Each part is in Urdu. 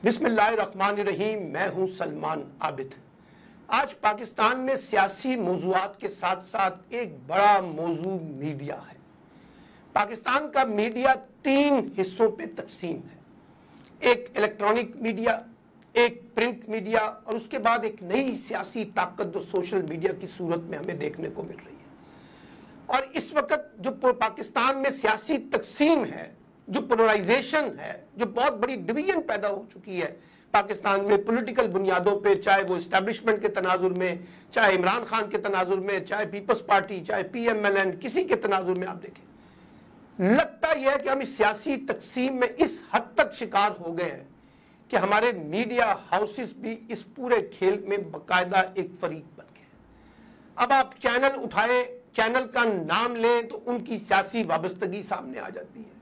بسم اللہ الرحمن الرحیم۔ میں ہوں سلمان عابد۔ آج پاکستان میں سیاسی موضوعات کے ساتھ ساتھ ایک بڑا موضوع میڈیا ہے۔ پاکستان کا میڈیا 3 حصوں پہ تقسیم ہے، ایک الیکٹرانک میڈیا، ایک پرنٹ میڈیا اور اس کے بعد ایک نئی سیاسی طاقت جو سوشل میڈیا کی صورت میں ہمیں دیکھنے کو مل رہی ہے۔ اور اس وقت جو پاکستان میں سیاسی تقسیم ہے، جو پولرائزیشن ہے، جو بہت بڑی ڈویژن پیدا ہو چکی ہے پاکستان میں پولیٹیکل بنیادوں پہ، چاہے وہ اسٹیبلشمنٹ کے تناظر میں، چاہے عمران خان کے تناظر میں، چاہے پیپلز پارٹی، چاہے پی ایم ایل این، کسی کے تناظر میں آپ دیکھیں، لگتا یہ ہے کہ ہم اس سیاسی تقسیم میں اس حد تک شکار ہو گئے ہیں کہ ہمارے میڈیا ہاؤسز بھی اس پورے کھیل میں باقاعدہ ایک فریق بن گئے ہیں۔ اب آپ چینل اٹھائیں، چینل کا نام لیں تو ان کی سیاسی وابستگی سامنے آ جاتی ہے۔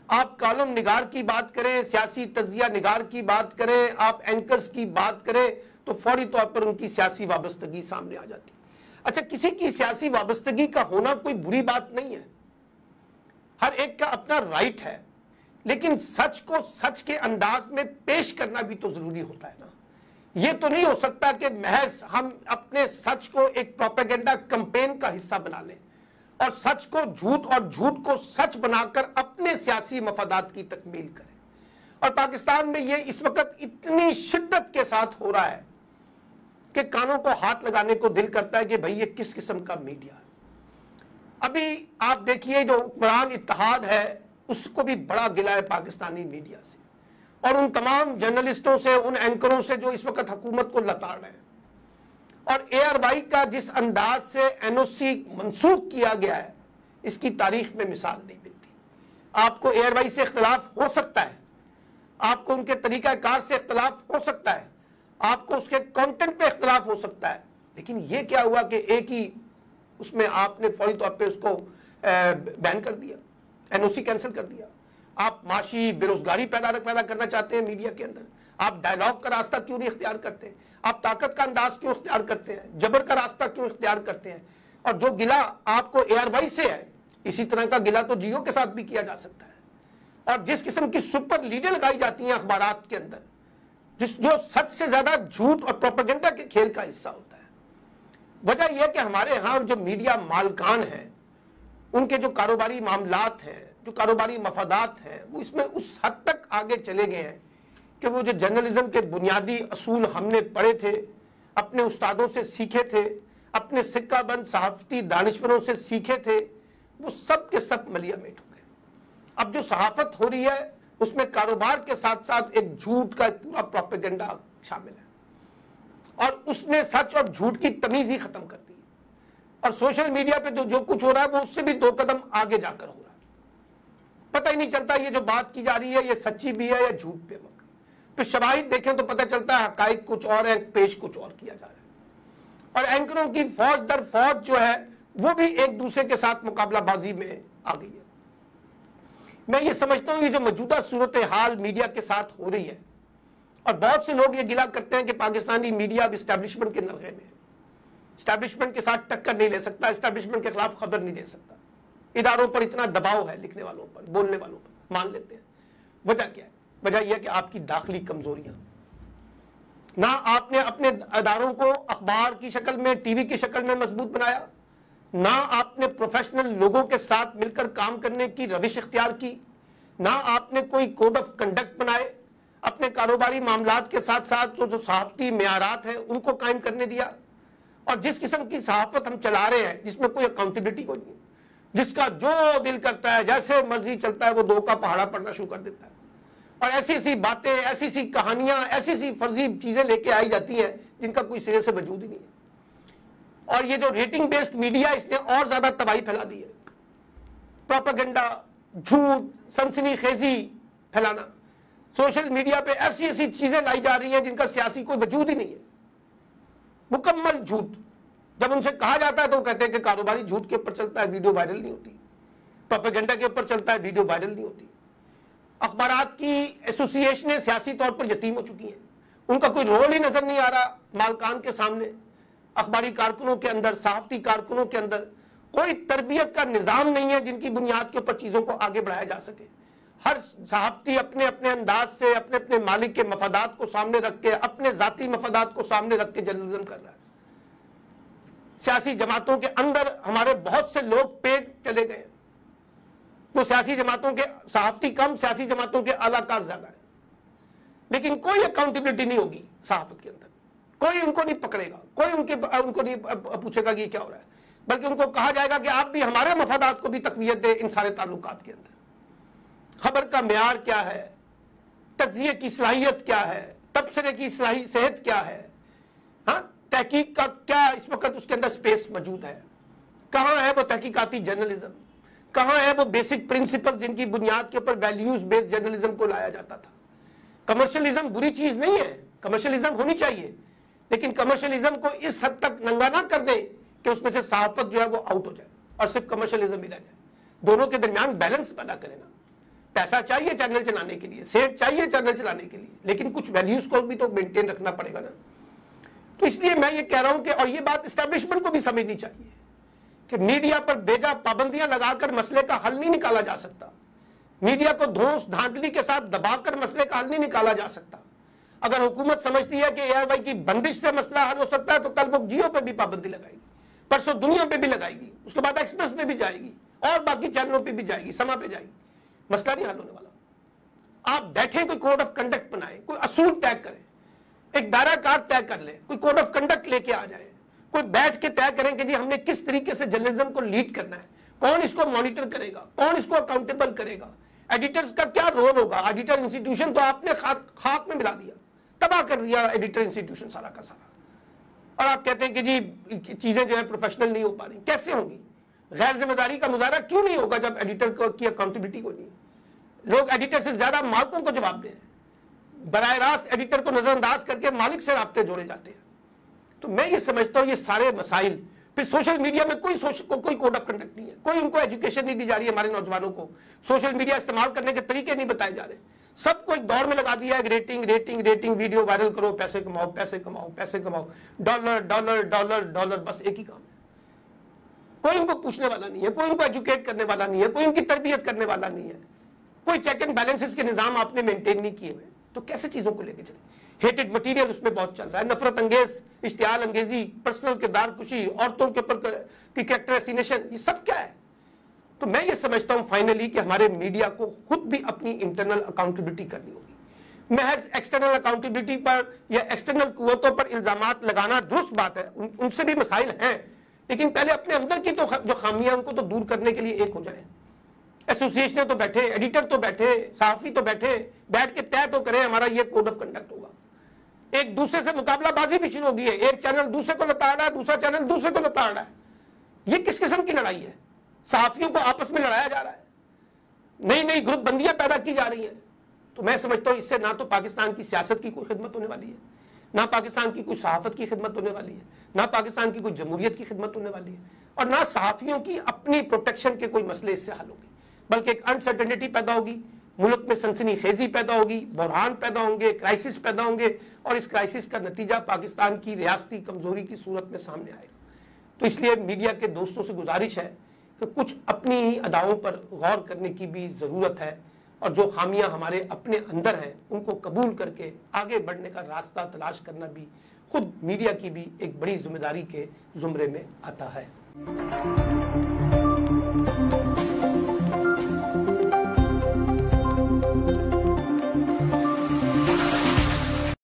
آپ کالم نگار کی بات کریں، سیاسی تجزیہ نگار کی بات کریں، آپ اینکرز کی بات کریں تو فوری طور پر ان کی سیاسی وابستگی سامنے آ جاتی ہے۔ اچھا، کسی کی سیاسی وابستگی کا ہونا کوئی بری بات نہیں ہے، ہر ایک کا اپنا رائٹ ہے، لیکن سچ کو سچ کے انداز میں پیش کرنا بھی تو ضروری ہوتا ہے نا۔ یہ تو نہیں ہو سکتا کہ محض ہم اپنے سچ کو ایک پروپیگنڈا کمپین کا حصہ بنا لیں اور سچ کو جھوٹ اور جھوٹ کو سچ بنا کر اپنے سیاسی مفادات کی تکمیل کریں۔ اور پاکستان میں یہ اس وقت اتنی شدت کے ساتھ ہو رہا ہے کہ کانوں کو ہاتھ لگانے کو دل کرتا ہے کہ بھئی یہ کس قسم کا میڈیا ہے۔ ابھی آپ دیکھیے جو حکمران اتحاد ہے اس کو بھی بڑا گلہ ہے پاکستانی میڈیا سے اور ان تمام جرنلسٹوں سے، ان اینکروں سے جو اس وقت حکومت کو لتاڑ رہے ہیں۔ اور اے آر وائی کا جس انداز سے این او سی منسوخ کیا گیا ہے، اس کی تاریخ میں مثال نہیں ملتی۔ آپ کو اے آر وائی سے اختلاف ہو سکتا ہے، آپ کو ان کے طریقہ کار سے اختلاف ہو سکتا ہے، آپ کو اس کے کانٹینٹ پہ اختلاف ہو سکتا ہے، لیکن یہ کیا ہوا کہ ایک ہی اس میں آپ نے فوری طور پہ اس کو بین کر دیا، این او سی کینسل کر دیا۔ آپ معاشی بےروزگاری پیدا کرنا چاہتے ہیں میڈیا کے اندر، آپ ڈائیلاگ کا راستہ کیوں نہیں اختیار کرتے؟ آپ طاقت کا انداز کیوں اختیار کرتے ہیں؟ جبر کا راستہ کیوں اختیار کرتے ہیں؟ اور جو گلہ آپ کو اے آر وائی سے ہے، اسی طرح کا گلہ تو جیو کے ساتھ بھی کیا جا سکتا ہے۔ اور جس قسم کی سپر لیڈیں لگائی جاتی ہیں اخبارات کے اندر، جو سچ سے زیادہ جھوٹ اور پروپیگنڈا کے کھیل کا حصہ ہوتا ہے۔ وجہ یہ کہ ہمارے ہاں جو میڈیا مالکان ہیں، ان کے جو کاروباری معاملات ہیں، جو کاروباری مفادات ہیں، وہ اس میں اس حد تک آگے چلے گئے ہیں کہ وہ جو جرنلزم کے بنیادی اصول ہم نے پڑھے تھے، اپنے استادوں سے سیکھے تھے، اپنے سکہ بند صحافتی دانشوروں سے سیکھے تھے، وہ سب کے سب ملیا میٹ ہو گئے۔ اب جو صحافت ہو رہی ہے اس میں کاروبار کے ساتھ ساتھ ایک جھوٹ کا ایک پورا پروپیگنڈا شامل ہے اور اس نے سچ اور جھوٹ کی تمیز ہی ختم کر دی ہے۔ اور سوشل میڈیا پہ جو کچھ ہو رہا ہے وہ اس سے بھی 2 قدم آگے جا کر ہو رہا ہے۔ پتہ ہی نہیں چلتا یہ جو بات کی جا رہی ہے یہ سچی بھی ہے یا جھوٹ پہ مبنی۔ تو شواہد دیکھیں تو پتہ چلتا ہے حقائق کچھ اور ہے، پیش کچھ اور کیا جا رہا ہے۔ اور اینکروں کی فوج در فوج جو ہے وہ بھی ایک دوسرے کے ساتھ مقابلہ بازی میں آ گئی ہے۔ میں یہ سمجھتا ہوں یہ جو موجودہ صورتحال میڈیا کے ساتھ ہو رہی ہے، اور بہت سے لوگ یہ گلہ کرتے ہیں کہ پاکستانی میڈیا اب اسٹیبلشمنٹ کے نرغے میں ہے، اسٹیبلشمنٹ کے ساتھ ٹکر نہیں لے سکتا، اسٹیبلشمنٹ کے خلاف خبر نہیں دے سکتا، اداروں پر اتنا دباؤ ہے، لکھنے والوں پر، بولنے والوں پر، مان لیتے ہیں۔ وجہ کیا ہے؟ وجہ یہ ہے کہ آپ کی داخلی کمزوریاں، نہ آپ نے اپنے اداروں کو اخبار کی شکل میں، ٹی وی کی شکل میں مضبوط بنایا، نہ آپ نے پروفیشنل لوگوں کے ساتھ مل کر کام کرنے کی روش اختیار کی، نہ آپ نے کوئی کوڈ آف کنڈکٹ بنائے، اپنے کاروباری معاملات کے ساتھ ساتھ جو صحافتی معیارات ہیں ان کو قائم کرنے دیا۔ اور جس قسم کی صحافت ہم چلا رہے ہیں جس میں کوئی اکاؤنٹیبلٹی کوئی نہیں، جس کا جو دل کرتا ہے جیسے مرضی چلتا ہے وہ 2 کا پہاڑا پڑنا شروع کر دیتا ہے، اور ایسی ایسی باتیں، ایسی ایسی کہانیاں، ایسی ایسی فرضی چیزیں لے کے آئی جاتی ہیں جن کا کوئی سرے سے وجود ہی نہیں ہے۔ اور یہ جو ریٹنگ بیسڈ میڈیا اس نے اور زیادہ تباہی پھیلا دی ہے، پروپیگنڈا، جھوٹ، سنسنی خیزی پھیلانا، سوشل میڈیا پہ ایسی ایسی چیزیں لائی جا رہی ہیں جن کا سیاسی کوئی وجود ہی نہیں ہے، مکمل جھوٹ۔ جب ان سے کہا جاتا ہے تو وہ کہتے ہیں کہ کاروباری جھوٹ کے اوپر چلتا ہے، ویڈیو وائرل نہیں ہوتی، پروپیگنڈا کے اوپر چلتا ہے، ویڈیو وائرل نہیں ہوتی۔ اخبارات کی ایسوسی ایشنیں سیاسی طور پر یتیم ہو چکی ہیں، ان کا کوئی رول ہی نظر نہیں آ رہا مالکان کے سامنے۔ اخباری کارکنوں کے اندر، صحافتی کارکنوں کے اندر کوئی تربیت کا نظام نہیں ہے جن کی بنیاد کے اوپر چیزوں کو آگے بڑھایا جا سکے۔ ہر صحافتی اپنے اپنے انداز سے اپنے اپنے مالک کے مفادات کو سامنے رکھ کے اپنے ذاتی مفادات کو سامنے رکھ کے جرنلزم کر رہا ہے. سیاسی جماعتوں کے اندر ہمارے بہت سے لوگ پیٹ چلے گئے. وہ سیاسی جماعتوں کے صحافتی کم، سیاسی جماعتوں کے اعلیٰ کار زیادہ ہیں. لیکن کوئی اکاؤنٹیبلٹی نہیں ہوگی صحافت کے اندر. کوئی ان کو نہیں پکڑے گا، کوئی ان کو نہیں پوچھے گا کہ یہ کیا ہو رہا ہے، بلکہ ان کو کہا جائے گا کہ آپ بھی ہمارے مفادات کو بھی تقویت دیں ان سارے تعلقات کے اندر. خبر کا معیار کیا ہے، تجزیے کی صلاحیت کیا ہے، تبصرے کی صحت کیا ہے، ہاں تحقیق کا کیا اس وقت اس کے اندر سپیس موجود ہے، کہاں ہے وہ تحقیقاتی جرنلزم، کہاں ہے وہ بیسک پرنسپل جن کی بنیاد کے اوپر ویلیوز بیسڈ جرنلزم کو لایا جاتا تھا. کمرشلزم بری چیز نہیں ہے، کمرشلزم ہونی چاہیے، لیکن کمرشلزم کو اس حد تک ننگا نہ کر دیں کہ اس میں سے صحافت جو ہے وہ آؤٹ ہو جائے اور صرف کمرشلزم ہی رہ جائے. دونوں کے درمیان بیلنس پیدا کریں نا. پیسہ چاہیے چینل چلانے کے لیے، سیٹ چاہیے چینل چلانے کے لیے، لیکن کچھ ویلیوز کو بھی تو مینٹین رکھنا پڑے گا نا. تو اس لیے میں یہ کہہ رہا ہوں کہ، اور یہ بات اسٹیبلشمنٹ کو بھی سمجھنی چاہیے کہ میڈیا پر بیجا پابندیاں لگا کر مسئلے کا حل نہیں نکالا جا سکتا. میڈیا کو دھوس دھاندلی کے ساتھ دبا کر مسئلے کا حل نہیں نکالا جا سکتا. اگر حکومت سمجھتی ہے کہ اے آر وائی کی بندش سے مسئلہ حل ہو سکتا ہے تو کل وہ جیو پہ بھی پابندی لگائے گی، پرسوں دنیا پہ بھی لگائے گی، اس کے بعد ایکسپریس پہ بھی جائے گی اور باقی چینلوں پہ بھی جائے گی، سما پہ جائے گی. مسئلہ نہیں حل ہونے والا. آپ بیٹھیں، کوئی کوڈ آف کنڈکٹ بنائیں، کوئی اصول طے کریں، ایک دائرہ کار طے کر لیں، کوئی کوڈ آف کنڈکٹ لے کے آ جائیں، کوئی بیٹھ کے طے کریں کہ جی ہم نے کس طریقے سے جرنلزم کو لیڈ کرنا ہے، کون اس کو مانیٹر کرے گا، کون اس کو اکاؤنٹیبل کرے گا، ایڈیٹرز کا کیا رول ہوگا. ایڈیٹر انسٹیٹیوشن تو آپ نے خاک میں ملا دیا، تباہ کر دیا ایڈیٹر انسٹیٹیوشن سارا کا سارا. اور آپ کہتے ہیں کہ جی چیزیں جو ہے پروفیشنل نہیں ہو پا رہی. کیسے ہوں گی؟ غیر ذمہ داری کا مظاہرہ کیوں نہیں ہوگا جب ایڈیٹر کی اکاؤنٹیبلٹی کو نہیں؟ لوگ ایڈیٹر سے زیادہ مالکوں کو جواب دیں، براہ راست ایڈیٹر کو نظر انداز کر کے مالک سے رابطے جوڑے جاتے ہیں. تو میں یہ سمجھتا ہوں یہ سارے مسائل. پھر سوشل میڈیا میں کوئی کوڈ آف کنڈکٹ نہیں ہے، کوئی ان کو ایجوکیشن نہیں دی جا رہی ہے. ہمارے نوجوانوں کو سوشل میڈیا استعمال کرنے کے طریقے نہیں بتائے جا رہے. سب کو ایک دور میں لگا دیا ہے، rating rating rating, video viral کرو، پیسے کماؤ پیسے کماؤ پیسے کماؤ، ڈالر ڈالر ڈالر ڈالر، بس ایک ہی کام ہے. کوئی ان کو پوچھنے والا نہیں ہے، کوئی ان کو ایجوکیٹ کرنے والا نہیں ہے، کوئی ان کی تربیت کرنے والا نہیں ہے، کوئی چیک اینڈ بیلنسز کے نظام آپ نے مینٹین نہیں کیے ہوئے. تو کیسے چیزوں کو لے کے چلیں؟ ہیٹڈ مٹیریل اس میں بہت چل رہا ہے، نفرت انگیز اشتعال انگیزی، پرسنل کردار کشی، عورتوں کے اوپر کی کریکٹر اسینیشن، یہ سب کیا ہے؟ تو میں یہ سمجھتا ہوں فائنلی کہ ہمارے میڈیا کو خود بھی اپنی انٹرنل اکاؤنٹیبلٹی کرنی ہوگی. محض ایکسٹرنل اکاؤنٹیبلٹی پر یا ایکسٹرنل قوتوں پر الزامات لگانا درست بات ہے، ان سے بھی مسائل ہیں، لیکن پہلے اپنے اندر کی تو جو خامیاں ان کو تو دور کرنے کے لیے ایک ہو جائیں. ایسوسیشنیں تو بیٹھے، ایڈیٹر تو بیٹھے، صحافی تو بیٹھے، بیٹھ کے طے تو کریں ہمارا یہ کوڈ آف کنڈکٹ ہوگا. ایک دوسرے سے مقابلہ بازی بھی شروع ہو گئی ہے، ایک چینل دوسرے کو لتاڑ رہا ہے، دوسرا چینل دوسرے کو لتاڑ رہا ہے. یہ کس قسم کی لڑائی ہے؟ صحافیوں کو آپس میں لڑایا جا رہا ہے، نئی نئی گروپ بندیاں پیدا کی جا رہی ہیں. تو میں سمجھتا ہوں اس سے نہ تو پاکستان کی سیاست کی کوئی خدمت ہونے والی ہے، نہ پاکستان کی کوئی صحافت کی خدمت ہونے والی ہے، نہ پاکستان کی کوئی جمہوریت کی خدمت ہونے والی ہے، اور نہ صحافیوں کی اپنی پروٹیکشن کے کوئی مسئلے اس سے حل ہوگی. بلکہ ایک انسرٹنٹی پیدا ہوگی، ملک میں سنسنی خیزی پیدا ہوگی، بحران پیدا ہوں گے، کرائسس پیدا ہوں گے، اور اس کرائسس کا نتیجہ پاکستان کی ریاستی کمزوری کی صورت میں سامنے آئے گا. تو اس لیے میڈیا کے دوستوں سے گزارش ہے کہ کچھ اپنی ہی اداؤں پر غور کرنے کی بھی ضرورت ہے، اور جو خامیاں ہمارے اپنے اندر ہیں ان کو قبول کر کے آگے بڑھنے کا راستہ تلاش کرنا بھی خود میڈیا کی بھی ایک بڑی ذمہ داری کے زمرے میں آتا ہے.